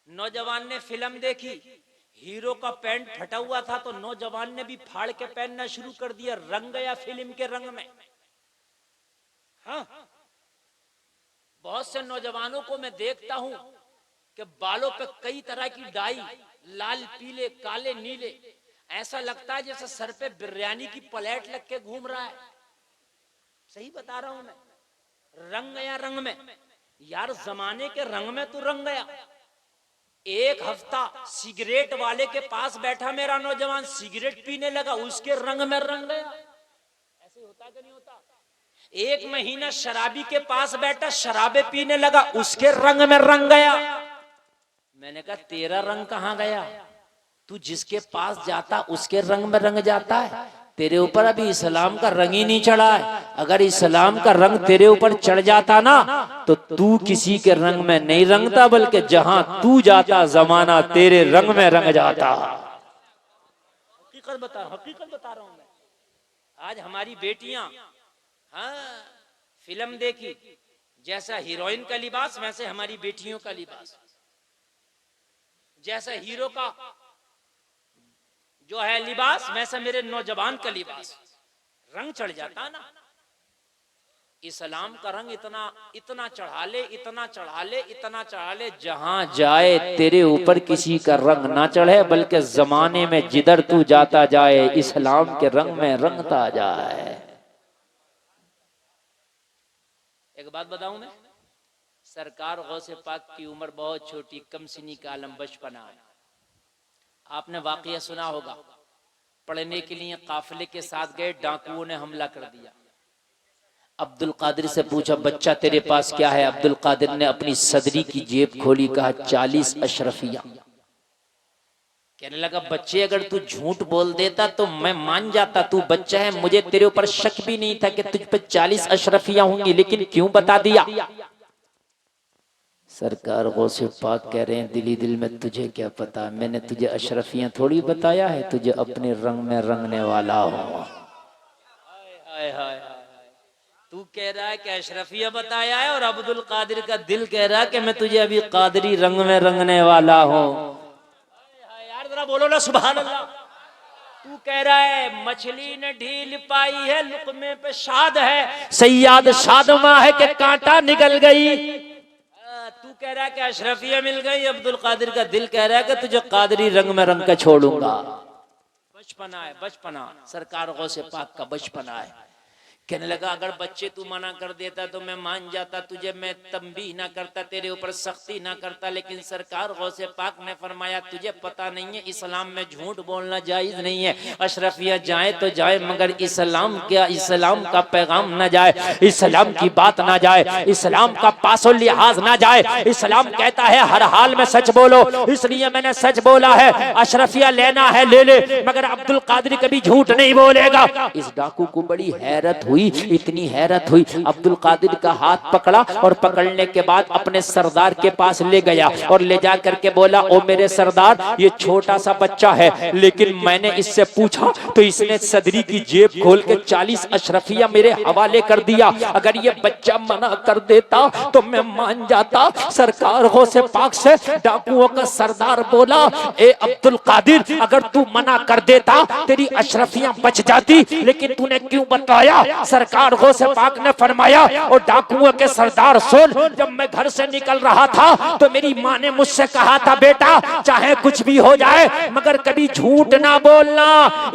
नौजवान ने फिल्म देखी, हीरो का पैंट फटा हुआ था तो नौजवान ने भी फाड़ के पहनना शुरू कर दिया, रंग गया फिल्म के रंग में। हाँ, बहुत से नौजवानों को मैं देखता हूं कि बालों पे कई तरह की डाई, लाल, पीले, काले, नीले, ऐसा लगता है जैसे सर पे बिरयानी की प्लेट लग के घूम रहा है। सही बता रहा हूं मैं, रंग गया रंग में। यार जमाने के रंग में तू रंग गया। एक हफ्ता सिगरेट वाले के पास बैठा मेरा नौजवान, सिगरेट पीने लगा, उसके रंग में रंग गया। ऐसे होता कि नहीं होता? एक महीना शराबी के पास बैठा, शराबे पीने लगा, उसके रंग में रंग गया। मैंने कहा तेरा रंग कहां गया? तू जिसके पास जाता उसके रंग में रंग जाता है। तेरे ऊपर अभी इस्लाम का रंग ही नहीं चढ़ा है। अगर इस्लाम का रंग तेरे ऊपर चढ़ जाता ना तो तू किसी के रंग में नहीं रंगता, बल्कि जहां तू जाता जमाना तेरे रंग में रंग जाता। हकीकत बता रहा हूं मैं। आज हमारी बेटियां, हाँ, फिल्म देखी, जैसा हीरोइन का लिबास वैसे हमारी बेटियों का लिबास, जैसा हीरो का जो है लिबास वैसा मेरे नौजवान का लिबास। रंग चढ़ जाता ना। इस्लाम का रंग इतना इतना चढ़ा ले, इतना चढ़ा ले, इतना चढ़ा ले, जहां जाए तेरे ऊपर किसी का रंग ना चढ़े, बल्कि जमाने में जिधर तू जाता जाए इस्लाम के रंग में रंगता जाए। एक बात बताऊं मैं, सरकार गौसे पाक की उम्र बहुत छोटी, कम सिनी का आलम बचपना है। आपने वाकया सुना होगा, पढ़ने के लिए काफिले के साथ गए, डाकुओं ने हमला कर दिया। अब्दुल कादिर से पूछा बच्चा तेरे पास क्या है? अब्दुल कादिर ने अपनी सदरी की जेब खोली, कहा 40 अशरफिया। कहने लगा बच्चे अगर तू झूठ बोल देता तो मैं मान जाता, तू बच्चा है, मुझे तेरे ऊपर शक भी नहीं था कि तुझ पे 40 अशरफिया होंगी, लेकिन क्यों बता दिया? सरकार गौसे पाक कह रहे हैं दिली दिल में तुझे क्या पता, मैंने तुझे अशरफियां थोड़ी बताया है, तुझे अपने रंग में रंगने वाला हूं। तू कह रहा है कि अशरफिया बताया है और अब्दुल कादिर का दिल कह रहा है कि मैं तुझे अभी कादरी रंग में रंगने वाला हूं। यार जरा बोलो ना सुभान अल्लाह। तू कह रहा है मछली ने ढील पाई है, लुकमे पे शाद है, सैयाद शादमा है कि कांटा निकल गई। तू कह रहा है कि अशरफिया मिल गई, अब्दुल कादिर का दिल कह रहा है कि तुझे कादरी रंग में रंग के छोड़ूंगा। बचपना है, बचपना, सरकार गौसे पाक का बचपना है। कहने लगा अगर बच्चे तू मना कर देता तो मैं मान जाता, तुझे मैं तंबीह ना करता, तेरे ऊपर सख्ती ना करता, लेकिन सरकार गौसे पाक ने फरमाया तुझे पता नहीं है इस्लाम में झूठ बोलना जायज नहीं है। अशरफिया जाए तो जाए मगर इस्लाम क्या, इस्लाम का पैगाम ना जाए, इस्लाम की बात ना जाए, इस्लाम का पासो लिहाज ना जाए। इस्लाम कहता है हर हाल में सच बोलो, इसलिए मैंने सच बोला है। अशरफिया लेना है ले ले, मगर अब्दुल कादिर कभी झूठ नहीं बोलेगा। इस डाकू को बड़ी हैरत हुई, इतनी हैरत हुई, अब्दुल कादिर का हाथ पकड़ा और पकड़ने के बाद अपने सरदार के पास ले गया और ले जा करके बोला ओ मेरे सरदार, ये छोटा सा बच्चा है, लेकिन मैंने इससे पूछा तो इसने सदरी की जेब खोल के 40 अशरफिया मेरे हवाले कर दिया। अगर ये बच्चा मना कर देता तो मैं मान जाता। सरकार गौसे पाक से डाकुओं का सरदार बोला ए अब्दुल कादिर, अगर तू मना कर देता तेरी अशरफियां बच जाती, लेकिन तूने क्यों बताया? सरकार गौसे पाक ने फरमाया और डाकुओं के सरदार सुन, जब मैं घर से निकल रहा था तो मेरी माँ ने मुझसे कहा था बेटा चाहे कुछ भी हो जाए मगर कभी झूठ ना बोलना,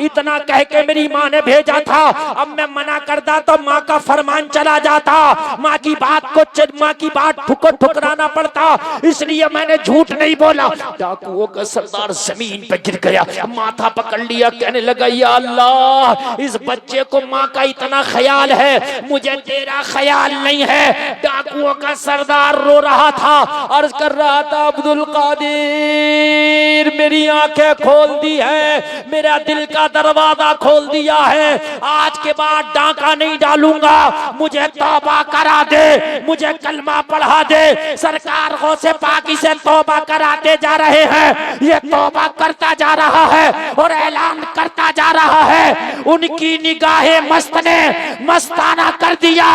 इतना कह के मेरी माँ ने भेजा था। अब मैं मना करता तो माँ का फरमान चला जाता, माँ की बात को ठुकराना पड़ता, इसलिए मैंने झूठ नहीं बोला। डाकुओं का सरदार जमीन पे गिर गया, माथा पकड़ लिया, कहने लगा या अल्लाह, इस बच्चे को माँ का इतना ख्याल है, मुझे तेरा ख्याल नहीं है। डाकुओं का सरदार रो रहा था, अर्ज कर रहा था अब्दुल कादिर मेरी आंखें खोल दी है, मेरा दिल का दरवाजा खोल दिया है, आज के बाद डाका नहीं डालूंगा, मुझे तौबा करा दे, मुझे कलमा पढ़ा दे। सरकार गौसे पाक से तौबा कराते जा रहे हैं, ये तौबा करता जा रहा है और ऐलान करता जा रहा है। उनकी निगाहें मस्त ने मस्ताना कर दिया,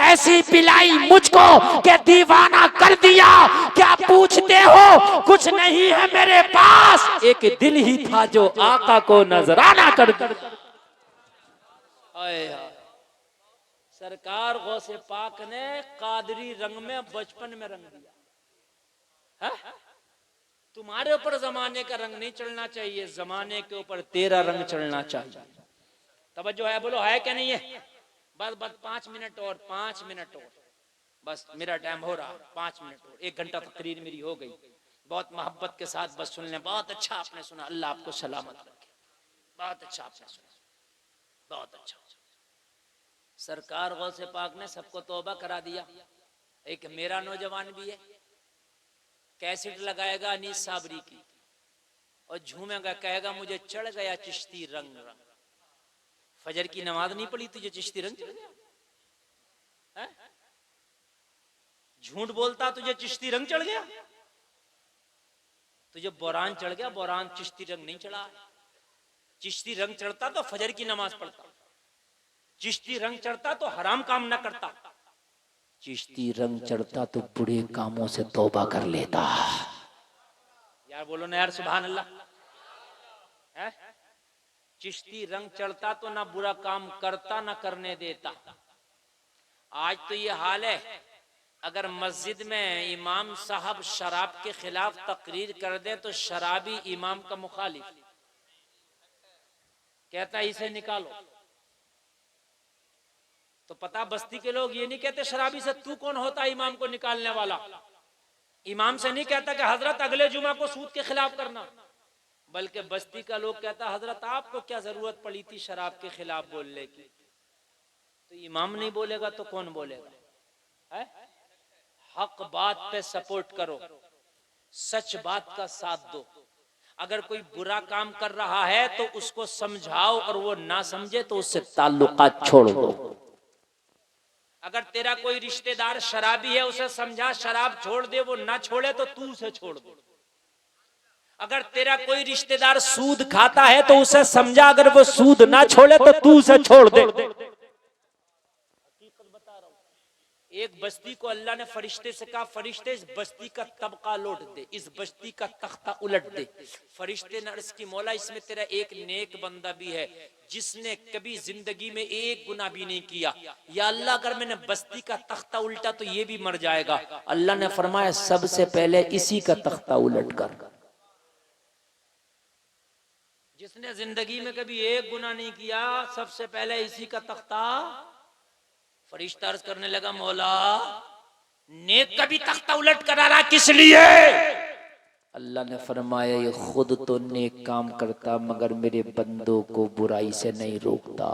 ऐसी पिलाई मुझको कि दीवाना कर दिया। क्या पूछते हो, कुछ नहीं है मेरे पास, एक दिल ही था जो आका को नजराना कर दिया। हाय हाय। सरकार गौसे पाक ने कादरी रंग में बचपन में रंग दिया है? तुम्हारे ऊपर जमाने का रंग नहीं चढ़ना चाहिए, जमाने के ऊपर तेरा रंग चढ़ना चाहिए। तवज्जो है, बोलो है क्या नहीं है? बस बस 5 मिनट और, 5 मिनट और, बस मेरा टाइम हो रहा, 5 मिनट और, 1 घंटा तकरीर मेरी हो गई। बहुत मोहब्बत के साथ बस सुन लें। बहुत अच्छा आपने सुना, अल्लाह आपको सलामत रखे। बहुत अच्छा आपने सुना, बहुत अच्छा। सरकार गौसे पाक ने सबको तौबा करा दिया। एक मेरा नौजवान भी है, कैसेट लगाएगा अनीस साबरी की और झूमेगा, कहेगा मुझे चढ़ गया चिश्ती रंग। रंग फजर की नमाज नहीं पढ़ी, तुझे चिश्ती रंग चढ़ गया? झूठ बोलता, तुझे चिश्ती रंग चढ़ गया? तुझे बोरान चढ़ गया, बोरान चिश्ती रंग नहीं चढ़ा। चिश्ती रंग चढ़ता तो फजर की नमाज पढ़ता, चिश्ती रंग चढ़ता तो हराम काम न करता, चिश्ती रंग चढ़ता तो बुरे कामों से तौबा कर लेता। यार बोलो ना यार, सुभान अल्लाह है? चिश्ती रंग चढ़ता तो ना बुरा काम करता ना करने देता। आज तो ये हाल है, अगर मस्जिद में इमाम साहब शराब के खिलाफ तकरीर कर दे तो शराबी इमाम का मुखालिफ कहता है इसे निकालो। तो पता बस्ती के लोग ये नहीं कहते शराबी से तू कौन होता है इमाम को निकालने वाला। इमाम से नहीं कहता कि हजरत अगले जुमा को सूद के खिलाफ करना, बल्कि बस्ती का लोग कहता हजरत आपको क्या जरूरत पड़ी थी शराब के खिलाफ बोलने की। तो इमाम नहीं बोलेगा तो कौन बोलेगा है? हक बात पे सपोर्ट करो, सच बात का साथ दो। अगर कोई बुरा काम कर रहा है तो उसको समझाओ और वो ना समझे तो उससे ताल्लुकात छोड़ दो। अगर तेरा कोई रिश्तेदार शराबी है उसे समझा शराब छोड़ दे, वो ना छोड़े तो तू उसे छोड़ दे। अगर तेरा कोई रिश्तेदार सूद खाता है तो उसे समझा अगर वो सूद ना छोड़े तो तू उसे छोड़ दे। एक बस्ती को अल्लाह ने फरिश्ते से कहा, फरिश्ते इस बस्ती का तबका लौट दे, इस बस्ती का तख्ता उलट दे। फरिश्ते ने अर्ज की मौला इसमें तेरा एक नेक बंदा भी है जिसने कभी जिंदगी में एक गुनाह भी नहीं किया, या अल्लाह अगर मैंने बस्ती का तख्ता उल्टा तो ये भी मर जाएगा। अल्लाह ने फरमाया सबसे पहले इसी का तख्ता उलट कर। जिसने जिंदगी में कभी एक गुनाह नहीं किया सबसे पहले इसी का तख्ता। फरिश्ता अर्ज करने लगा मौला नेक का भी तख्ता उलट करा रहा किस लिए? अल्लाह ने फरमाया ये खुद तो नेक काम करता मगर मेरे बंदों को बुराई से नहीं रोकता।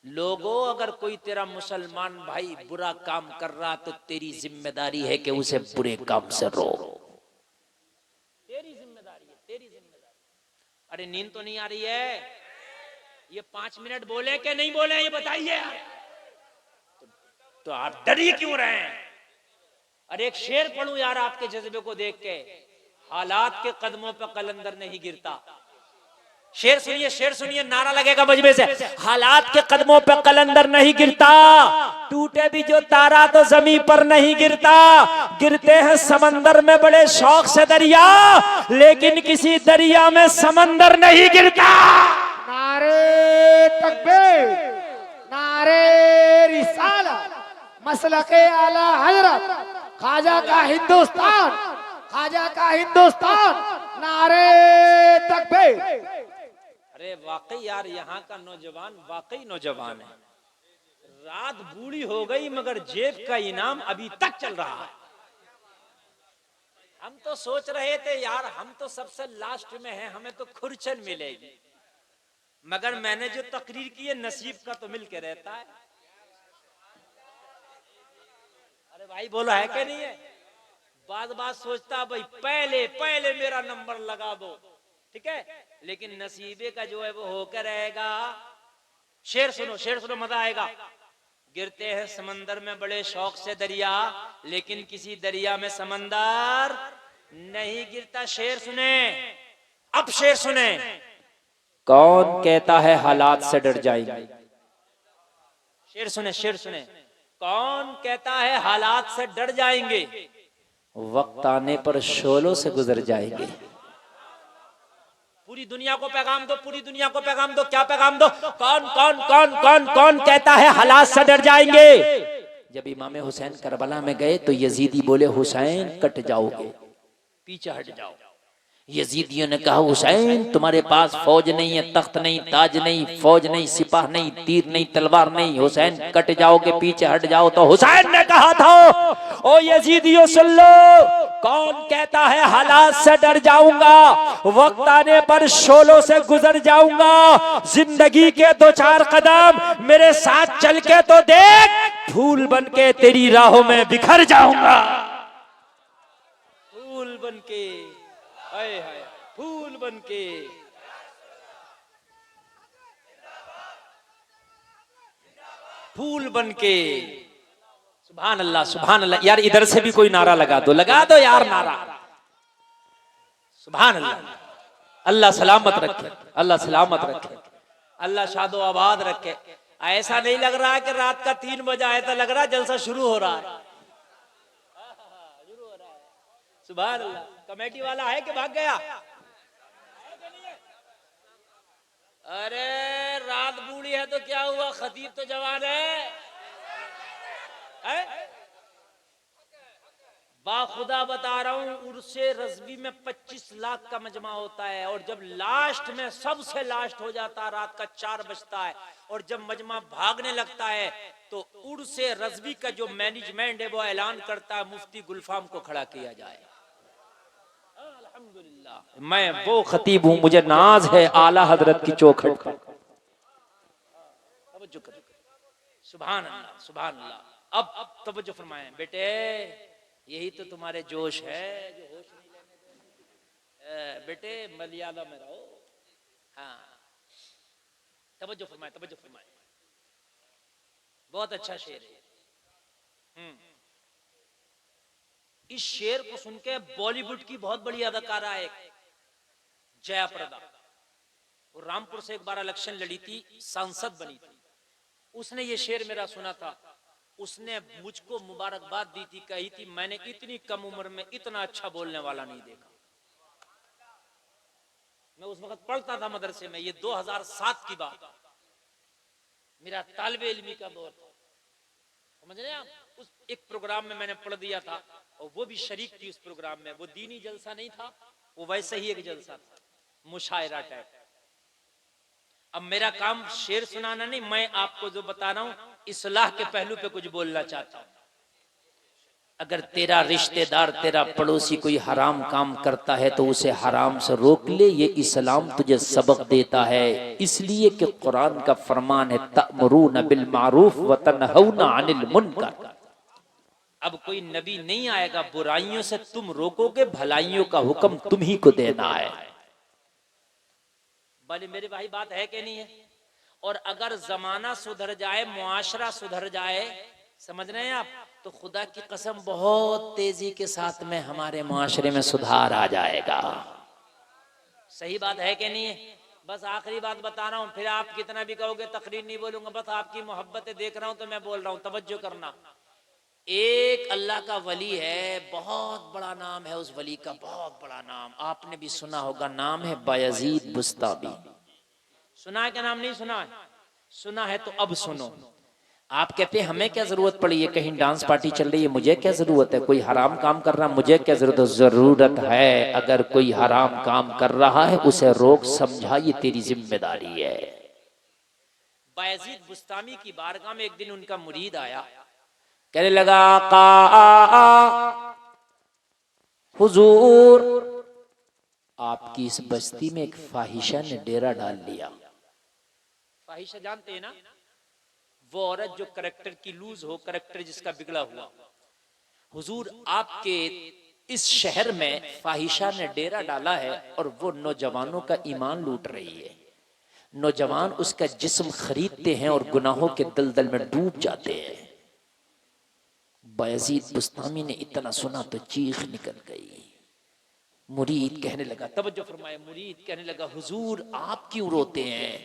लोगों अगर कोई तेरा मुसलमान भाई बुरा काम कर रहा तो तेरी जिम्मेदारी है कि उसे बुरे काम से रोक। तेरी जिम्मेदारी है, तेरी जिम्मेदारी। अरे नींद तो नहीं आ रही है? ये 5 मिनट बोले कि नहीं बोले ये बताइए। तो आप डरिए क्यों रहे हैं? अरे एक शेर पढ़ूं यार आपके जज्बे को देख के, हालात के कदमों पर कलंदर नहीं गिरता। शेर सुनिए, शेर सुनिए, नारा लगेगा मजबे से। हालात के कदमों पे कलंदर नहीं गिरता, टूटे भी जो तारा तो जमीन पर नहीं गिरता। गिरते हैं समंदर में बड़े शौक से दरिया, लेकिन किसी दरिया में समंदर नहीं गिरता। नारे तकबीर, नारे रिसालत, मसलके आला हजरत, ख्वाजा का हिंदुस्तान, ख्वाजा का हिंदुस्तान, नारे तकबीर। अरे वाकई यार यहाँ का नौजवान वाकई नौजवान है। रात बूढ़ी हो गई मगर जेब का इनाम अभी तक चल रहा है। हम तो सोच रहे थे यार हम तो सबसे लास्ट में हैं, हमें तो खुरचन मिलेगी, मगर मैंने जो तकरीर की है नसीब का तो मिल के रहता है। अरे भाई बोला है क्या नहीं है? बात सोचता भाई पहले पहले मेरा नंबर लगा दो, ठीक है, लेकिन नसीबे का जो है वो होकर रहेगा। शेर सुनो मजा आएगा। गिरते हैं समंदर में बड़े शौक से दरिया, लेकिन किसी दरिया में समंदर नहीं गिरता। शेर सुने, अब शेर सुने। कौन कहता है हालात से डर जाएंगे? शेर सुने। कौन कहता है हालात से डर जाएंगे, वक्त आने पर शोलों से गुजर जाएंगे। पूरी दुनिया को पैगाम दो, पूरी दुनिया को पैगाम दो। क्या पैगाम दो? कौन कौन कौन कौन कौन कहता है हालात से डर जाएंगे? जब इमाम हुसैन करबला में गए तो यजीदी बोले हुसैन कट जाओगे, पीछे हट जाओ। यजीदियों ने कहा हुसैन तुम्हारे पास फौज नहीं है, तख्त नहीं, ताज नहीं, फौज नहीं, सिपाह नहीं, तीर नहीं, तलवार नहीं, हुसैन कट जाओगे, पीछे हट जाओ। तो हुसैन ने कहा था ओ यजीदियों सुन लो, कौन कहता है हालात से डर जाऊंगा, वक्त आने पर शोलों से गुजर जाऊंगा। जिंदगी के 2-4 कदम मेरे साथ चल के तो देख, फूल बन के तेरी राहों में बिखर जाऊंगा। फूल बन के, हाय हाय, फूल बन के। फूल बन के। सुभान अल्लाह, सुभान अल्लाह। यार इधर से भी कोई नारा लगा दो यार नारा। सुभान अल्लाह। अल्लाह सलामत रखे, अल्लाह सलामत रखे, अल्लाह शादो आबाद रखे। ऐसा नहीं लग रहा है कि रात का 3 बजा है, तो लग रहा है जलसा शुरू हो रहा है। सुभान अल्लाह। कमेटी वाला है कि भाग गया? अरे रात बूढ़ी है तो क्या हुआ, खतीब तो जवान है? बाखुदा बता रहा हूं, उर्से रज़वी में 25 लाख का मजमा होता है, और जब लास्ट में सबसे लास्ट हो जाता है, रात का 4 बजता है, और जब मजमा भागने लगता है तो उर्से रज़वी का जो मैनेजमेंट है वो ऐलान करता है मुफ्ती गुलफाम को खड़ा किया जाए। अल्हम्दुलिल्लाह, मैं वो खतीब हूं, मुझे नाज है आला हजरत की चौखट पर। सुभान अल्लाह, सुभान अल्लाह। अब तवज्जो फरमाएं बेटे, यही तो तुम्हारे जोश है जो होश नहीं लेने देते। बेटे मलयाला में रहो। हाँ, तवज्जो फरमाएं, तवज्जो फरमाएं। बहुत अच्छा शेर है। इस शेर को सुन के बॉलीवुड की बहुत बड़ी अदाकारा है जया प्रदा, वो रामपुर से एक बार इलेक्शन लड़ी थी, सांसद बनी थी। उसने ये शेर मेरा सुना था, उसने मुझको मुबारकबाद दी थी, कही थी मैंने इतनी कम उम्र में इतना अच्छा बोलने वाला नहीं देखा। मैं उस वक्त पढ़ता था मदरसे में, ये 2007 की बात, मेरा तालिबे इल्मी का दौर था, समझ रहे हैं आप? उस एक प्रोग्राम में मैंने पढ़ दिया था, और वो भी शरीक थी उस प्रोग्राम में। वो दीनी जलसा नहीं था, वो वैसे ही एक जलसा था, मुशायरा टाइप। अब मेरा काम शेर सुनाना नहीं, मैं आपको जो बता रहा हूं इस्लाह के पहलू पे कुछ बोलना चाहता हूं। अगर तेरा रिश्तेदार, तेरा पड़ोसी कोई हराम काम करता है तो उसे हराम से रोक ले, ये इस्लाम तुझे सबक देता है। इसलिए कि कुरान का फरमान है तअमुरूना बिल मारूफ व तनहौना अनिल मुनकर। अब कोई नबी नहीं आएगा, बुराइयों से तुम रोकोगे, भलाइयों का हुक्म तुम ही को देना है। भले मेरे भाई बात है कि नहीं है? और अगर जमाना सुधर जाए, मुआशरा सुधर जाए, समझ रहे हैं आप, तो खुदा की कसम बहुत तेजी के साथ में हमारे मुआशरे में सुधार आ जाएगा। सही बात है कि नहीं है? बस आखिरी बात बता रहा हूं, फिर आप कितना भी कहोगे तकरीर नहीं बोलूंगा, बस आपकी मोहब्बतें देख रहा हूं तो मैं बोल रहा हूं, तवज्जो करना। एक अल्लाह का वली है, बहुत बड़ा नाम है उस वली का, बहुत बड़ा नाम, आपने भी सुना होगा, नाम है बायजीद बुस्तामी। सुना है क्या? नाम नहीं सुना है? सुना है तो अब सुनो। आप कहते हैं हमें क्या जरूरत पड़ी है, कहीं डांस पार्टी चल रही है, मुझे क्या जरूरत है, कोई हराम काम कर रहा, मुझे क्या जरूरत है? जरूरत है, अगर कोई हराम काम कर रहा है उसे रोक समझा, ये तेरी जिम्मेदारी है। बायजीद बुस्तामी की बारगाह में एक दिन उनका मुरीद आया, कहने लगा हुजूर, आपकी इस बस्ती में एक फाहिशा ने डेरा डाल लिया। फाहिशा जानते हैं ना, वो औरत जो करेक्टर की लूज हो, करेक्टर जिसका बिगड़ा हुआ। हुजूर आपके इस शहर में फाहिशा ने डेरा डाला है और वो नौजवानों का ईमान लूट रही है। नौजवान उसका जिस्म खरीदते हैं और गुनाहों के दलदल में डूब जाते हैं। बायजीद बुस्तामी ने इतना सुना तो चीख निकल गई। मुरीद कहने लगा, तवज्जो फरमाए, मुरीद कहने लगा हुजूर आप क्यों रोते हैं?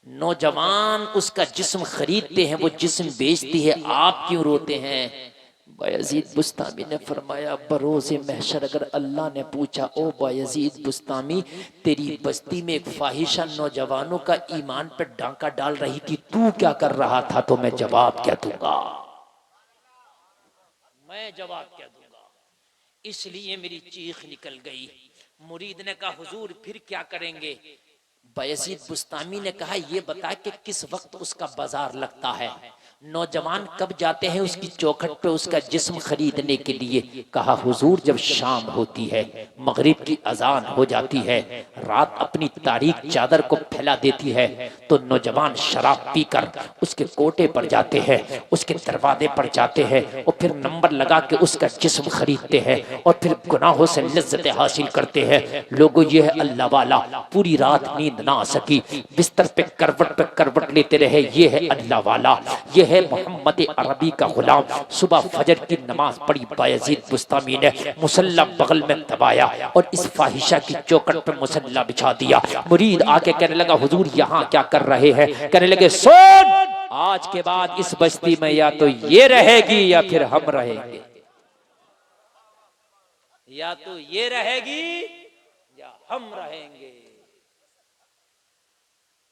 नौजवान उसका जिस्म खरीदते हैं, वो जिस्म बेचती है, आप क्यों रोते हैं? बायजीद बुस्तामी ने फरमाया, बरोज़े महशर अगर अल्लाह ने पूछा, ओ बायजीद बुस्तामी, तेरी बस्ती में एक फाहिशा नौजवानों का ईमान पर डांका डाल रही थी, तू क्या कर रहा था? तो मैं जवाब क्या दूंगा? मैं जवाब क्या दूंगा? इसलिए मेरी चीख निकल गई। मुरीद ने कहा, हुजूर फिर क्या करेंगे? बायजीद बुस्तामी ने कहा, ये बता कि किस वक्त उसका बाजार लगता है, नौजवान कब जाते हैं उसकी चौखट पे उसका जिस्म खरीदने के लिए? कहा, हुजूर जब शाम होती है, मगरिब की अजान हो जाती है, रात अपनी तारीक चादर को फैला देती है, तो नौजवान शराब पीकर उसके कोटे पर जाते हैं, उसके दरवाजे पर जाते हैं और फिर नंबर लगा के उसका जिस्म खरीदते हैं और फिर गुनाहों से लज्जतें हासिल करते हैं। लोगों, ये है अल्लाह वाला, पूरी रात नींद ना आ सकी, बिस्तर पे करवट लेते रहे, ये है अल्लाह वाला, ये है मोहम्मद अरबी का गुलाम। सुबह फजर की नमाज पढ़ी, बायजीद बुस्तामी ने मुसल्ला बगल में दबाया और इस फाहिशा की चौकट पे मुसल्ला बिछा दिया। मुरीद आके कहने लगा, हुजूर यहाँ क्या कर रहे हैं? कहने लगे, सुन, आज के बाद इस बस्ती में या तो ये रहेगी या फिर हम रहेंगे, या तो ये रहेगी या हम रहेंगे।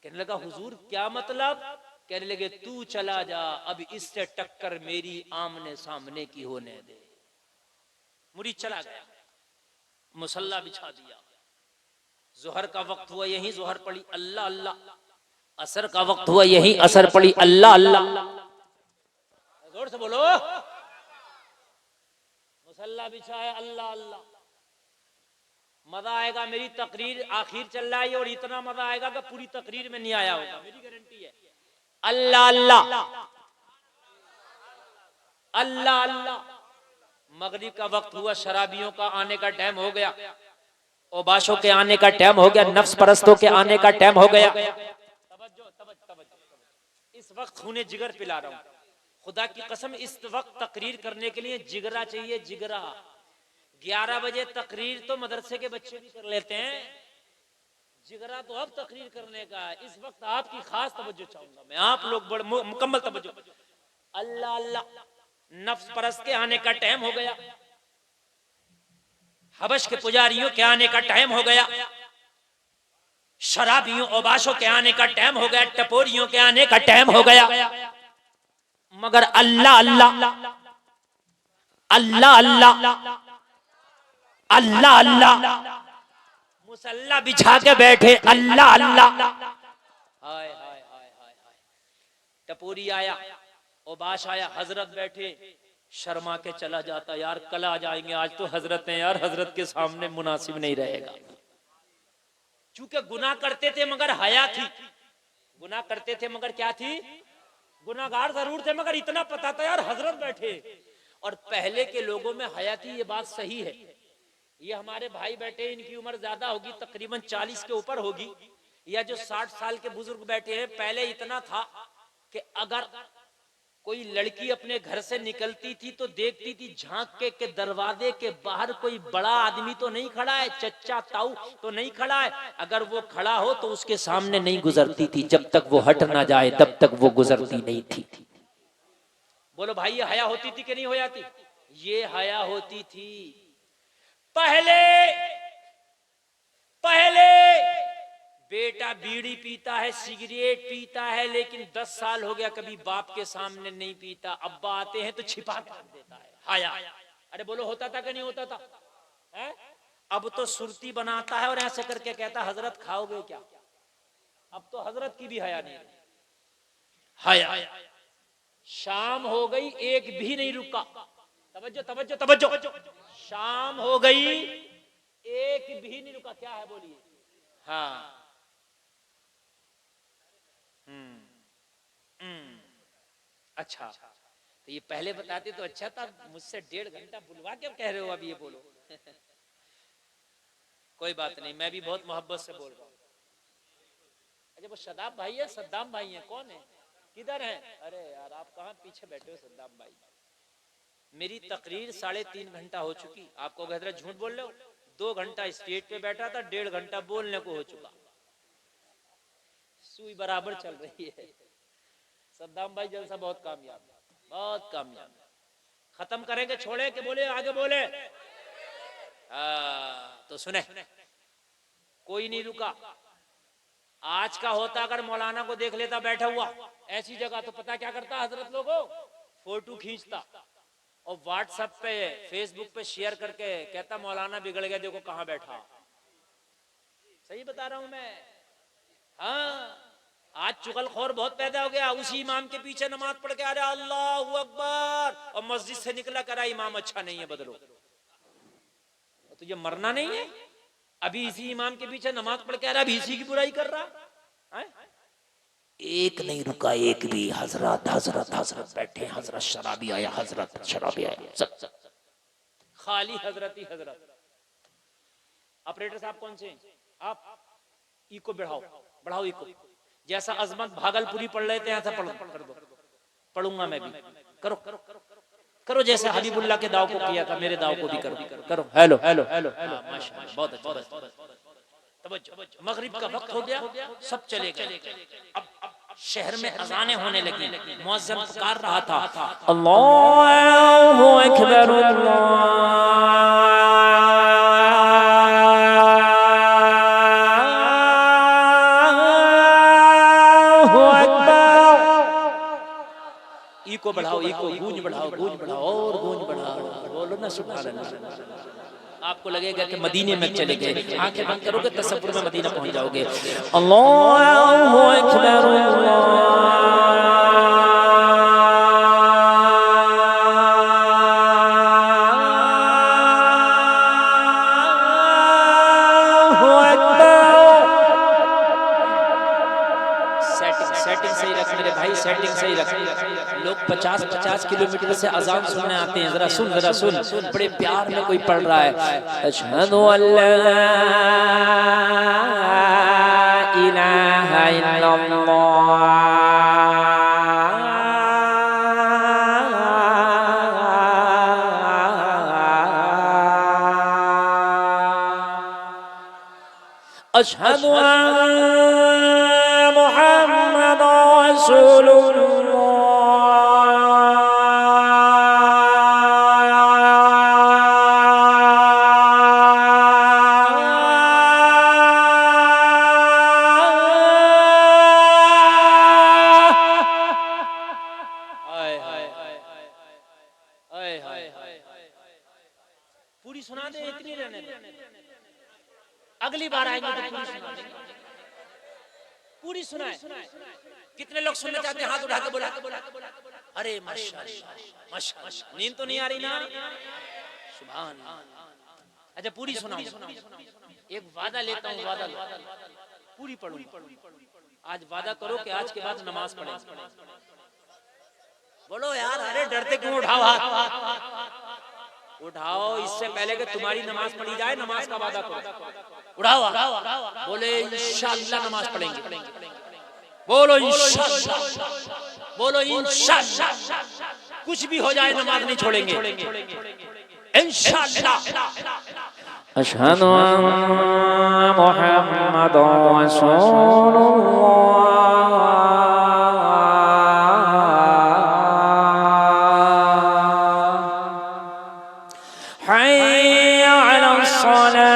कहने लगा, हुजूर क्या मतलब? कहने लगे, तू चला जा, अब इससे टक्कर मेरी आमने सामने की होने दे। मुरीद चला गया, मुसल्ला बिछा दिया। जोहर का वक्त हुआ, यही जोहर पड़ी, अल्लाह अल्लाह। असर का वक्त हुआ, यही असर पड़ी, अल्लाह अल्लाह। जोर से बोलो। मुसल्ला बिछा है, अल्लाह अल्लाह। मजा आएगा, मेरी तकरीर आखिर चल रहा है और इतना मजा आएगा कि पूरी तकरीर में नहीं आया होगा, मेरी गारंटी है। अल्लाह अल्लाह, अल्लाह अल्लाह। मगरिब का वक्त हुआ, शराबियों का आने का टाइम हो गया, ओबाशों के आने का टाइम हो गया, नफ्स परस्तों के आने का टाइम हो गया। इस वक्त खूने जिगर पिला रहा हूं, खुदा की कसम, इस वक्त तकरीर करने के लिए जिगरा चाहिए, जिगरा। 11 बजे तकरीर तो मदरसे के बच्चे भी कर लेते हैं, जिगरा तो अब तकरीर करने का है। इस वक्त आपकी खास तवज्जो चाहूंगा मैं, आप लोग बड़े मुकम्मल तवज्जो। अल्लाह अल्लाह, नफ्स परस्त के आने का टाइम हो गया, हबश के पुजारियों के आने का टाइम हो गया, शराबियों ओबाशों के आने का टाइम हो गया, टपोरियों के आने का टाइम हो गया। मगर अल्लाह अल्लाह, अल्लाह अल्लाह, अल्लाह अल्लाह, मुसल्ला बिछा के बैठे, अल्लाह अल्लाह। हाय हाय हाय हाय हाय। टपोरी आया, ओबाश आया, हजरत बैठे, शर्मा के चला जाता, यार कल आ जाएंगे, आज तो हजरत हैं यार, हजरत के सामने मुनासिब नहीं रहेगा। चूंकि गुनाह करते थे मगर हया थी, गुनाह करते थे मगर क्या थी? गुनाहगार जरूर थे मगर इतना पता था यार हजरत बैठे। और पहले के लोगों में हया थी, ये बात सही है। ये हमारे भाई बैठे, इनकी उम्र ज्यादा होगी, तकरीबन 40 के ऊपर होगी, या जो 60 साल के बुजुर्ग बैठे हैं, पहले इतना था कि अगर कोई लड़की अपने घर से निकलती थी तो देखती थी झांक के दरवाजे के बाहर कोई बड़ा आदमी तो नहीं खड़ा है, चच्चा ताऊ तो नहीं खड़ा है। अगर वो खड़ा हो तो उसके सामने नहीं गुजरती थी, जब तक वो हट ना जाए तब तक वो गुजरती नहीं थी। बोलो भाई, ये हया होती थी कि नहीं हो जाती? ये हया होती थी। पहले बेटा बीड़ी पीता है, सिगरेट पीता है, लेकिन 10 साल हो गया कभी बाप के सामने नहीं पीता। अब्बा आते हैं तो छिपा कर देता है, हया। अरे बोलो, होता था कि नहीं होता था? है? अब तो सुरती बनाता है और ऐसे करके कहता, हजरत खाओगे क्या? अब तो हजरत की भी हया नहीं, हया। शाम हो गई, एक भी नहीं रुका। तवज्जो तवज्जो तवज्जो। शाम हो गई, एक भी नहीं रुका। क्या है बोलिए? हाँ। अच्छा, तो ये पहले बताते तो अच्छा था। मुझसे 1.5 घंटा बुलवा के कह रहे हो अब ये बोलो। कोई बात नहीं, मैं भी बहुत मोहब्बत से बोल रहा हूँ। अच्छा, वो सद्दाम भाई है, सद्दाम भाई है, कौन है, किधर है? अरे यार, आप कहाँ पीछे बैठे हो सद्दाम भाई? मेरी तकरीर 3.5 घंटा हो चुकी। आपको हजरत झूठ बोल रहे हो? 2 घंटा स्टेज पे बैठा था, 1.5 घंटा बोलने को हो चुका। सुई बराबर चल रही है। सद्दाम भाई जलसा बहुत कामयाब है, बहुत कामयाब है। खत्म करेंगे, छोड़े कि बोले आगे बोले? तो सुने, कोई नहीं रुका। आज का होता अगर मौलाना को देख लेता बैठा हुआ ऐसी जगह, तो पता क्या करता हजरत लोगों? फोटो खींचता और व्हाट्सएप पे फेसबुक पे शेयर करके कहता मौलाना बिगड़ गया, देखो कहां बैठा। सही बता रहा हूं मैं। हाँ, आज चुगलखोर बहुत पैदा हो गया। उसी इमाम के पीछे नमाज पढ़ के आ रहा अल्लाहू अकबर, और मस्जिद से निकला करा इमाम अच्छा नहीं है, बदलो। तो ये मरना नहीं है? अभी इसी इमाम के पीछे नमाज पढ़ के आ रहा, अभी इसी की बुराई कर रहा है। एक नहीं रुका, एक भी। हजरत हजरत हजरत बैठे, हजरत शराबी आया, हजरत शराबी आया, सब खाली हजरत ही हजरत। ऑपरेटर साहब कौन से? आप इको बढ़ाओ, बढ़ाओ इको। जैसा अजमत भागलपुरी पढ़ रहे थे ऐसा कर दो। पढ़ूंगा मैं भी। करो करो करो, जैसे हबीबुल्लाह के दाव को किया था, मेरे दाव को भी करो करो। हेलो हेलो हेलो, माशाल्लाह, बहुत अच्छा। मगरिब का वक्त हो गया, सब चले गए। अब शहर में अजानें होने लगी, मुअज्जिन पुकार रहा था अल्लाहु अकबर को बढ़ाओ, इको गूंज बढ़ाओ, गूंज बढ़ाओ और गूंज बढ़ाओ। बोलो ना सुभान अल्लाह। आपको लगेगा कि मदीने में चले गए। आंखें बंद करोगे तसव्वुर में मदीना पहुंच जाओगे। अल्लाहु अकबर सेटिंग सही रख मेरे भाई, सेटिंग सही रख। लोग 50-50 किलोमीटर से अजान सुनने आते हैं। जरा सुन, जरा सुन, बड़े प्यार में कोई पढ़ रहा है। अशहदु अल्ला इलाहा इल्लल्लाह, अशहदु मुहम्मद रसूलुल्लाह। पूरी सुना दे, इतनी रहने दे। अगली बार आएंगे तो पूरी सुना देंगे। पूरी सुनाए। कितने लोग सुनना चाहते हैं? हाथ उठा के बोला। अरे माशाल्लाह, माशाल्लाह। नींद तो नहीं आ रही ना? सुभान अल्लाह। अच्छा पूरी सुनाओ। एक वादा लेता हूँ, वादा पूरी पढ़ूं। आज वादा करो कि आज के बाद नमाज पढ़ेंगे। बोलो यार, अरे डरते क्यों? उठाओ हाथ, उठाओ। इससे पहले कि तुम्हारी नमाज पढ़ी जाए, नमाज का वादा करो। उठाओ, बोले इंशाअल्लाह नमाज पढ़ेंगे। बोलो इंशाअल्लाह, बोलो इंशाअल्लाह। कुछ भी हो जाए नमाज नहीं छोड़ेंगे इंशाअल्लाह। अशहदु अन्ना मुहम्मदुर रसूलुल्लाह। हय्या अलस सलाह।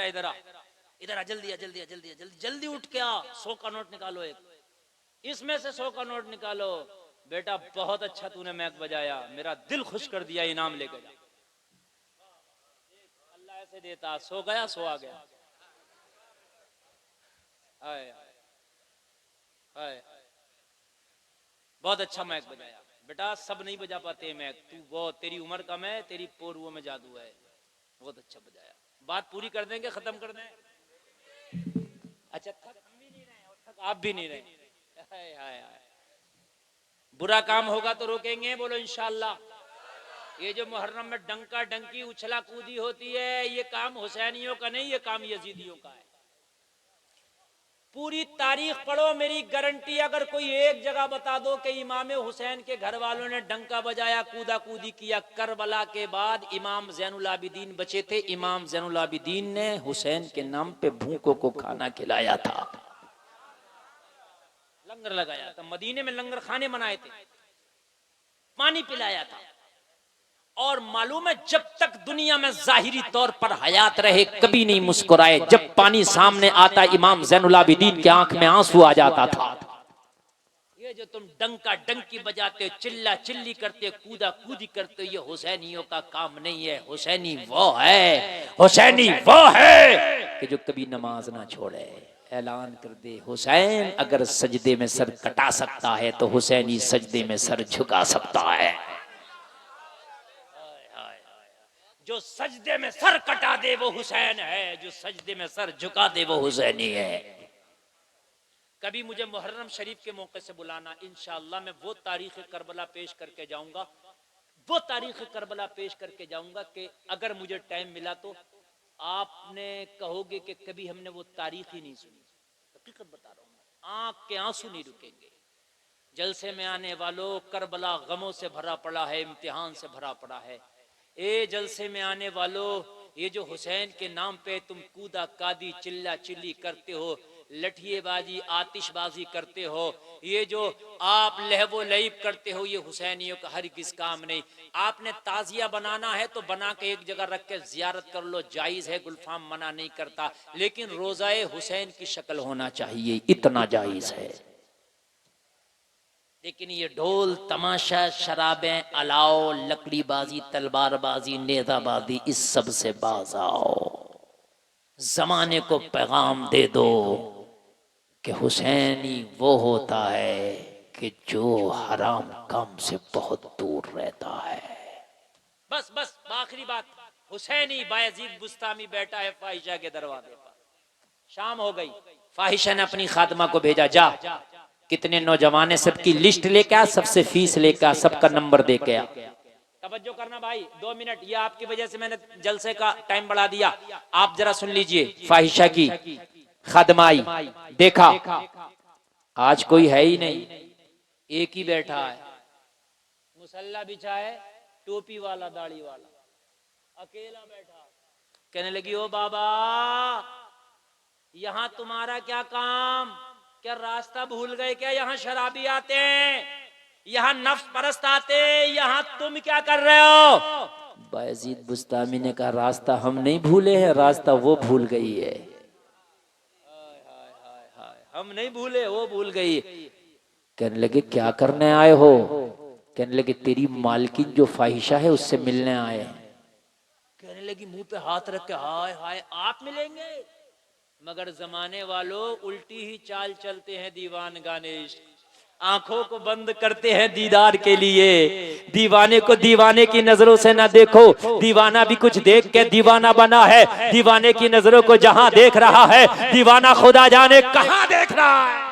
बेटा इधर आ, इधर आ, जल्दी आ, जल्दी आ, जल्दी आ, जल्दी जल्दी उठ के आ, 100 का नोट निकालो, एक इसमें से 100 का नोट निकालो। बेटा बहुत अच्छा तूने मैक बजाया, मेरा दिल खुश कर दिया, इनाम लेके जा। अल्लाह ऐसे देता, सो गया सो आ गया। हाय हाय, बहुत अच्छा मैक बजाया बेटा, सब नहीं बजा पाते मैक, तू बहुत, तेरी उम्र कम है, तेरी पोरुओं में जादू है, बहुत अच्छा बजाया। बात पूरी कर देंगे, खत्म कर दें? अच्छा, थक हम भी नहीं रहे और थक आप भी नहीं रहे। हाय हाय हाय, बुरा काम होगा तो रोकेंगे, बोलो इंशाअल्लाह। ये जो मुहर्रम में डंका डंकी उछला कूदी होती है, ये काम हुसैनियों का नहीं, ये काम यजीदियों का है। पूरी तारीख पढ़ो, मेरी गारंटी, अगर कोई एक जगह बता दो कि इमाम हुसैन के घर वालों ने डंका बजाया, कूदा कूदी किया, करबला के बाद इमाम ज़ैनुल आबिदीन बचे थे, इमाम ज़ैनुल आबिदीन ने हुसैन के नाम पे भूखों को खाना खिलाया था, लंगर लगाया था, मदीने में लंगर खाने बनाए थे, पानी पिलाया था। और मालूम है, जब तक दुनिया में जाहिरी तौर पर हयात रहे कभी नहीं मुस्कुराए। जब पानी सामने आता इमाम ज़ैनुल आबिदीन की आंख में आंसू आ जाता था। ये जो तुम डंका डंकी बजाते हो, चिल्ला चिल्ली करते हो, कूदा कूदी करते हो, ये हुसैनियों का काम नहीं है। हुसैनी वो है, हुसैनी वो है कि जो कभी नमाज ना छोड़े। ऐलान कर दे, हुसैन अगर सजदे में सर कटा सकता है तो हुसैनी सजदे में सर झुका सकता है। जो सजदे में सर कटा दे वो हुसैन है, जो सजदे में सर झुका दे वो हुसैनी है। कभी मुझे मुहर्रम शरीफ के मौके से बुलाना, इंशाअल्लाह मैं वो तारीख करबला पेश करके जाऊंगा, वो तारीख करबला पेश करके जाऊंगा कि अगर मुझे टाइम मिला तो आपने कहोगे कि कभी हमने वो तारीख ही नहीं सुनी। हकीकत बता रहा हूँ, आंख के आंसू नहीं रुकेंगे। जलसे में आने वालों, करबला गमों से भरा पड़ा है, इम्तिहान से भरा पड़ा है। ए जलसे में आने वालों, ये जो हुसैन के नाम पे तुम कूदा कादी चिल्ला चिल्ली करते हो, लठिएबाजी आतिशबाजी करते हो, ये जो आप लहवो लईब करते हो, ये हुसैनियों का हर किस काम नहीं। आपने ताजिया बनाना है तो बना के एक जगह रख के जियारत कर लो, जायज है, गुलफाम मना नहीं करता, लेकिन रोजाए हुसैन की शक्ल होना चाहिए, इतना जायज है। लेकिन ये ढोल तमाशा, शराबें, अलाओ, लकड़ीबाजी, तलवारबाजी, नेजाबाजी, इस सब से बाज आओ। जमाने को पैगाम दे दो कि हुसैनी वो होता है कि जो हराम काम से बहुत दूर रहता है। बस बस आखिरी बात, हुसैनी बायजीद बुस्तामी बैठा है फाहिशा के दरवाजे पर। शाम हो गई, फाहिशा ने अपनी खादमा को भेजा, जा कितने नौजवान है सबकी लिस्ट लेके आ, सबसे फीस लेके आ, सबका नंबर दे के आ। तवज्जो करना भाई, 2 मिनट, ये आपकी वजह से मैंने जलसे का टाइम बढ़ा दिया। आप जरा सुन लीजिए, फाहिशा की खादमाई, देखा आज कोई है ही नहीं, एक ही बैठा है, मुसल्ला बिछा है, टोपी वाला दाढ़ी वाला, अकेला बैठा। कहने लगी, ओ बाबा यहाँ तुम्हारा क्या काम, क्या रास्ता भूल गए क्या? यहाँ शराबी आते हैं, यहाँ नफ्स परस्त आते हैं, यहाँ तुम क्या कर रहे हो? बायजीद बुस्तामी ने कहा, रास्ता हम नहीं भूले हैं, रास्ता वो भूल गई है। हम नहीं भूले, वो भूल गई। कहने लगे, क्या करने आए हो? कहने लगे, तेरी मालकिन जो फाहिशा है उससे मिलने आए। कहने लगी, मुंह पे हाथ रख के, हाय हाय आप मिलेंगे? मगर जमाने वालों उल्टी ही चाल चलते हैं दीवान गाने, आंखों को बंद करते हैं दीदार के लिए। दीवाने को दीवाने की नजरों से ना देखो, दीवाना भी कुछ देख के दीवाना बना है। दीवाने की नजरों को जहां देख रहा है, दीवाना खुदा जाने कहां देख रहा है।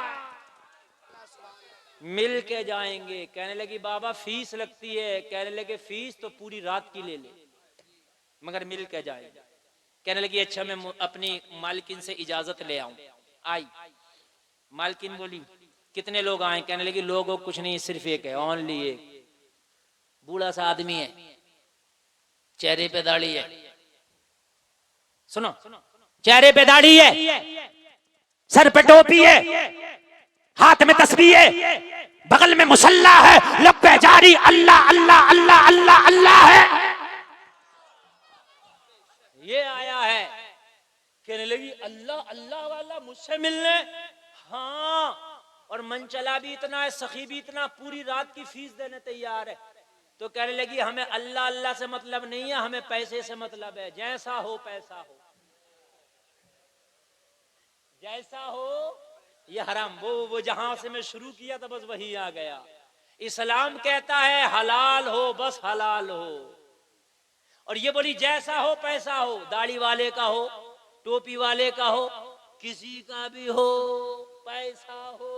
मिल के जाएंगे। कहने लगी, बाबा फीस लगती है। कहने लगे, फीस तो पूरी रात की ले ले, मगर मिल के जाएंगे। कहने लगी, अच्छा मैं अपनी मालकिन से इजाजत ले आऊं। आई, मालकिन बोली, कितने लोग आए? कहने लगी, लोगों कुछ नहीं, सिर्फ एक है, ओनली एक। बूढ़ा सा आदमी है, चेहरे पे दाढ़ी है, सुनो, चेहरे पे दाढ़ी है, सर पे टोपी है, हाथ में तस्बीह है, बगल में मुसल्ला है, लब पे जारी अल्लाह अल्लाह अल्लाह अल्लाह अल्लाह है। ये आया है कहने लगी अल्लाह अल्लाह वाला मुझसे मिलने, हाँ, और मनचला भी इतना है, सखी भी इतना, पूरी रात की फीस देने तैयार है। तो कहने लगी हमें अल्लाह अल्लाह से मतलब नहीं है, हमें पैसे से मतलब है, जैसा हो पैसा हो, जैसा हो। ये हराम, वो जहां से मैं शुरू किया था बस वही आ गया। इस्लाम कहता है हलाल हो, बस हलाल हो। और ये बोली जैसा हो पैसा हो, दाढ़ी वाले का हो, टोपी वाले का हो, किसी का भी हो, पैसा हो।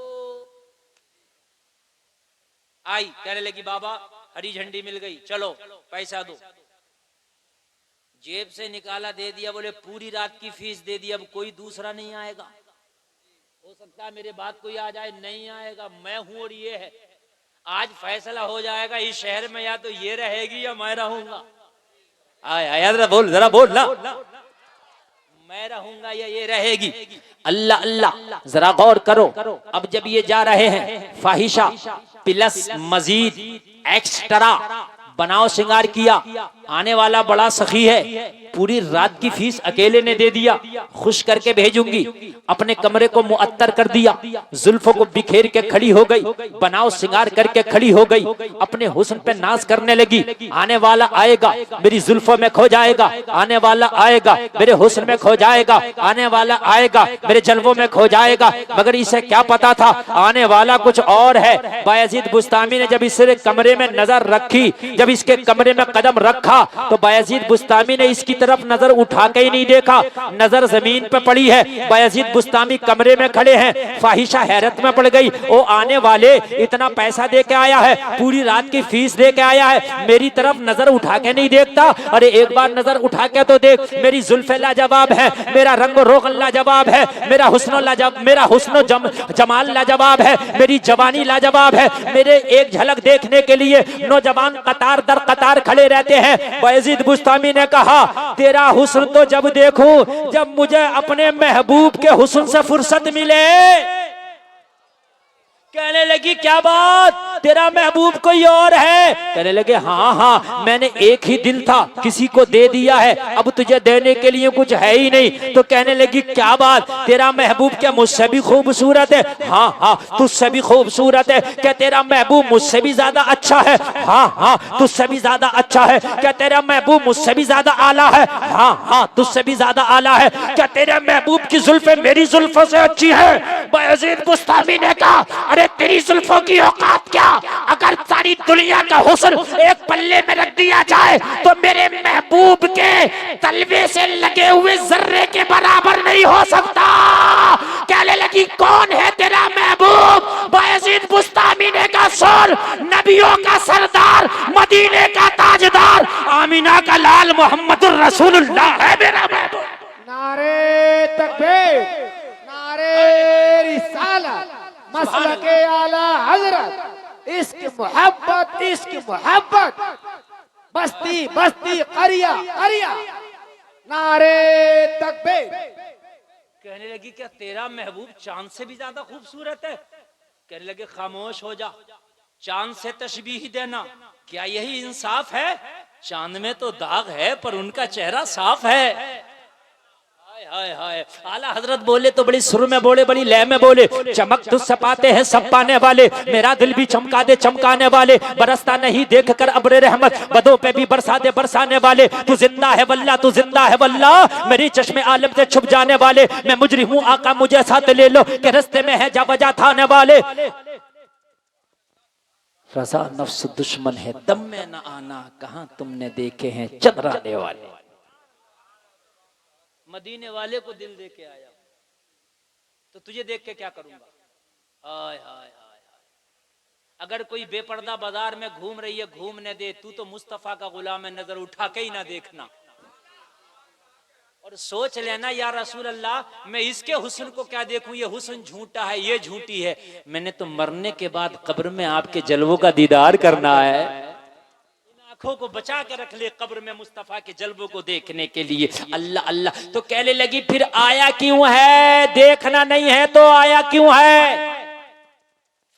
आई, कहने लगी बाबा हरी झंडी मिल गई, चलो पैसा दो। जेब से निकाला, दे दिया, बोले पूरी रात की फीस दे दी, अब कोई दूसरा नहीं आएगा। हो सकता है मेरे बाद कोई आ जाए, नहीं आएगा, मैं हूं और ये है। आज फैसला हो जाएगा इस शहर में, या तो ये रहेगी या मैं रहूंगा। आया जरा बोल, जरा बोल ना, मैं रहूंगा या ये रहेगी। अल्लाह अल्लाह, जरा गौर करो। अब जब ये जा रहे हैं, फाहिशा प्लस मजीद एक्स्ट्रा बनाओ श्रृंगार किया, आने वाला बड़ा सखी है, पूरी रात की फीस अकेले ने दे दिया, खुश करके भेजूंगी, अपने कमरे को मुअत्तर कर दिया, जुल्फों को बिखेर के खड़ी हो गई, बनाओ श्रृंगार करके खड़ी हो गई, अपने हुस्न पे नाज करने लगी। आने वाला आएगा मेरी जुल्फों में खो जाएगा, आने वाला आएगा मेरे हुस्न में खो जाएगा, आने वाला आएगा मेरे जलवों में खो जाएगा। मगर इसे क्या पता था आने वाला कुछ और है। बायजीद बुस्तामी ने जब इस कमरे में नजर रखी, जब इसके कमरे में कदम रखा, तो बायजीद बुस्तामी ने इसकी तरफ नजर उठा के ही नहीं देखा, नजर जमीन पे पड़ी है। बायजीद बुस्तामी कमरे में खड़े हैं, फाहिशा हैरत में पड़ गई। ओ आने वाले इतना पैसा दे के आया है, पूरी रात की फीस दे के आया है, मेरी तरफ नजर उठा के नहीं देखता। अरे एक बार नजर उठा के तो देख, मेरी जुल्फे लाजवाब है, मेरा रंग रोगन लाजवाब है, मेरा हुस्न जमाल लाजवाब है, मेरी जवानी लाजवाब है। मेरे एक झलक देखने के लिए नौजवान कतार दर कतार खड़े रहते हैं। बायजीद बुस्तामी ने कहा तेरा हुस्न तो जब देखूं जब मुझे अपने महबूब के हुस्न से फुर्सत मिले। कहने लगी क्या बात, तेरा महबूब कोई और है? कहने लगे हाँ हाँ, मैंने एक ही दिल था, किसी को दे दिया है, अब तुझे देने के लिए कुछ है ही नहीं। तो कहने लगी क्या बात, तेरा महबूब क्या मुझसे भी खूबसूरत है? हाँ हाँ, तुझसे भी खूबसूरत है। क्या तेरा महबूब मुझसे भी ज्यादा अच्छा है? हाँ हाँ, तुझसे भी ज्यादा अच्छा है। क्या तेरा महबूब मुझसे भी ज्यादा आला है? हाँ हाँ, तुझसे भी ज्यादा आला है। क्या तेरे महबूब की जुल्फे मेरी जुल्फों से अच्छी है? बायजीद बुस्तामी ने कहा तेरी जुल्फों की औकात क्या, अगर सारी दुनिया का हुस्न एक पल्ले में रख दिया जाए तो मेरे महबूब के तलवे से लगे हुए जर्रे के बराबर नहीं हो सकता। कहने लगी कौन है तेरा महबूब? बायजीद बुस्तामी ने कहा सुन, नबियों का सरदार, मदीने का ताजदार, आमीना का लाल मोहम्मदुर रसूलुल्लाह है मेरा महबूब। नारे तकबीर, नारे रिसालत, मसलके आला हजरत, इश्क मोहब्बत, बस्ती बस्ती करिया करिया, नारे तकबीर। कहने लगी क्या तेरा महबूब चांद से भी ज्यादा खूबसूरत है? कहने लगे खामोश हो जा, चांद से तशबीह देना क्या यही इंसाफ है? चांद में तो दाग है पर उनका चेहरा साफ है। हाय हाय, आला हजरत बोले तो बड़ी सुर में बोले, बड़ी लय में बोले, चमक तुझसे पाते हैं सब पाने वाले, मेरा दिल भी चमका दे चमकाने वाले, बरसता नहीं देख कर अब्रे रहमत, बदों पे भी बरसा दे बरसाने वाले, तू जिंदा है वल्ला, तू जिंदा है वल्ला, मेरी चश्मे आलम से छुप जाने वाले, मैं मुजरिम हूँ आका मुझे साथ ले लो, के रस्ते में है जा बजा थाने वाले। रजा नफ्स दुश्मन है दम में न आना, कहाँ तुमने देखे हैं चंद्राने वाले। मदीने वाले को दिल दे के आया तो तुझे देख के क्या करूंगा? हाय हाय हाय हाय, अगर कोई बेपर्दा बाजार में घूम रही है घूमने दे, तू तो मुस्तफा का गुलाम है, नजर उठा के ही ना देखना। और सोच लेना या रसूल अल्लाह मैं इसके हुस्न को क्या देखूं, ये हुस्न झूठा है, ये झूठी है, मैंने तो मरने के बाद कब्र में आपके जलवों का दीदार करना है। आंखों को बचा के रख ले कब्र में मुस्तफा के जलवों को देखने के लिए। अल्लाह अल्लाह। तो कहने लगी फिर आया क्यों है? देखना नहीं है तो आया क्यों है?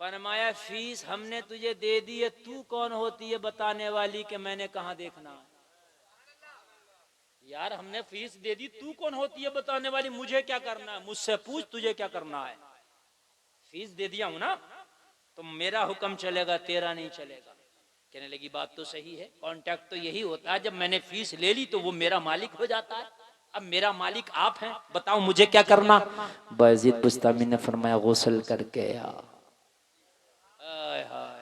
फरमाया फीस हमने तुझे दे दी है, तू कौन होती है बताने वाली कि मैंने कहां देखना है? यार हमने फीस दे दी, तू कौन होती है बताने वाली? मुझे क्या करना है? मुझसे पूछ तुझे क्या करना है। फीस दे दिया हूं ना, तो मेरा हुक्म चलेगा, तेरा नहीं चलेगा। कहने लगी बात तो सही है, कांटेक्ट तो यही होता है, जब मैंने फीस ले ली तो वो मेरा मालिक हो जाता है। अब मेरा मालिक आप हैं, बताओ मुझे क्या करना। बायजीद बुस्तामी ने फरमाया गुस्ल करके आ। हाय हाय।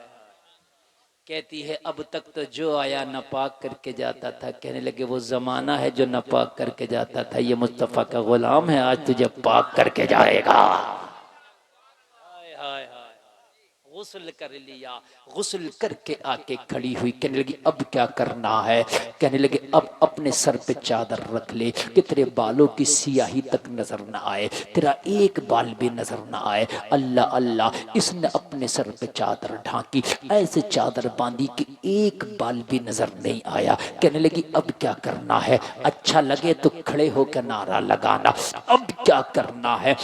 कहती है अब तक तो जो आया नापाक करके जाता था। कहने लगे वो जमाना है जो नापाक करके जाता था, ये मुस्तफा का गुलाम है, आज तुझे पाक करके जाएगा। हाय हाय हाय। गुस्ल कर लिया, गुस्ल करके आके खड़ी हुई। कहने लगी अब क्या करना है? कहने लगे अब अपने सर पे चादर रख ले कि तेरे बालों की सियाही तक नजर ना आए, तेरा एक बाल भी नजर ना आए। अल्लाह अल्लाह, इसने अपने सर पे चादर ढांकी, ऐसे चादर बांधी कि एक बाल भी नजर नहीं आया। कहने लगी अब क्या करना है? अच्छा लगे तो खड़े होकर नारा लगाना, अब क्या करना है?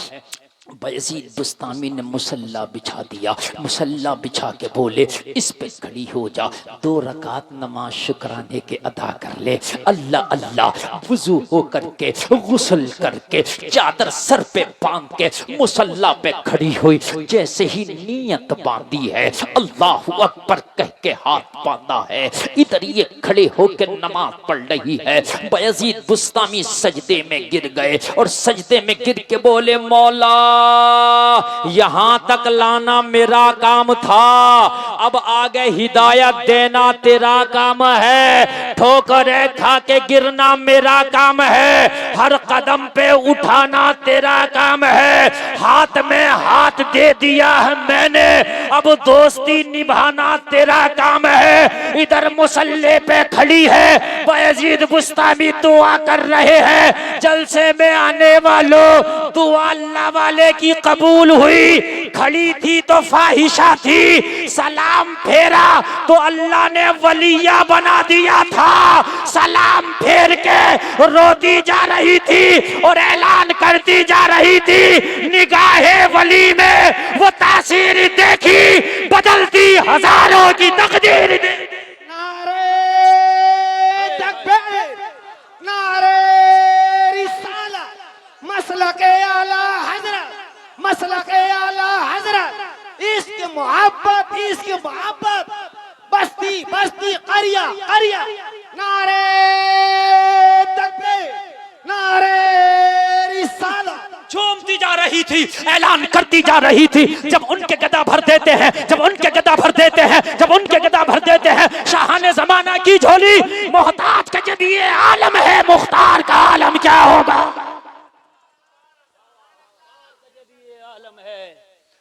बायजीद बुस्तामी ने मुसल्ला बिछा दिया। मुसल्ला बिछा के बोले इस पे खड़ी हो जा, 2 रकात नमाज शुक्राने के अदा कर ले। अल्लाह अल्लाह, वुजू हो करके गुस्ल करके चादर सर पे बांध के मुसल्ला पे खड़ी हुई। जैसे ही नियत बांधी है, अल्लाह अकबर कह के हाथ बांधा है, इधर ये खड़े होकर नमाज पढ़ रही है। बायजीद बुस्तामी सजदे में गिर गए और सजदे में गिर के बोले मौला यहां तक लाना मेरा काम था, अब आगे हिदायत देना तेरा काम है, ठोकरें खा के गिरना मेरा काम है, हर कदम पे उठाना तेरा काम है, हाथ में हाथ दे दिया है मैंने, अब दोस्ती निभाना तेरा काम है। इधर मुसल्ले पे खड़ी है, बायजीद बुस्तामी दुआ कर रहे हैं, जलसे में आने वालों दुआ अल्लाह वाले की कबूल हुई। खड़ी थी तो फाहिशा थी, सलाम फेरा तो अल्लाह ने वलिया बना दिया था। सलाम फेर के रोती जा रही थी और ऐलान करती जा रही थी, निगाहे वली में वो तासीर देखी, बदलती हजारों की तकदीर देखी। नारे तकबीर, नारे रिसाला, मसलके आला हजरत, मसलके आला हजरत, इश्क मोहब्बत, बस्ती बस्ती करिया करिया। नारे तकबीर, नारे रिसाला। झूमती जा रही थी, ऐलान करती जा रही थी। जब उनके गदा भर देते हैं, जब उनके गदा भर देते हैं, जब उनके गदा भर देते हैं, शाहाने जमाना की झोली, मोहताज का जब ये आलम है, मुख्तार का आलम क्या होगा?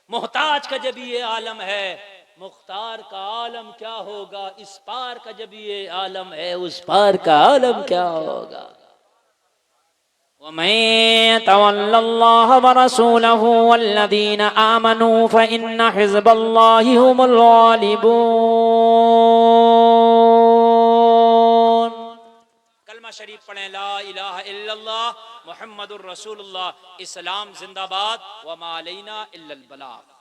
मोहताज का जब ये आलम है, मुख्तार का आलम क्या होगा? इस पार का जब ये आलम है, उस पार का आलम क्या होगा? वमन तवल्लल्लाह व रसूलहु वल्लज़ीना आमनू फ़इन्न हिज़्बल्लाहि हुमुल गालिबून। कलमा शरीफ पढ़ें, ला इलाहा इल्लल्लाह मुहम्मदुर रसूलुल्लाह। इस्लाम जिंदाबाद, व मा अलैना इल्लल बलाग।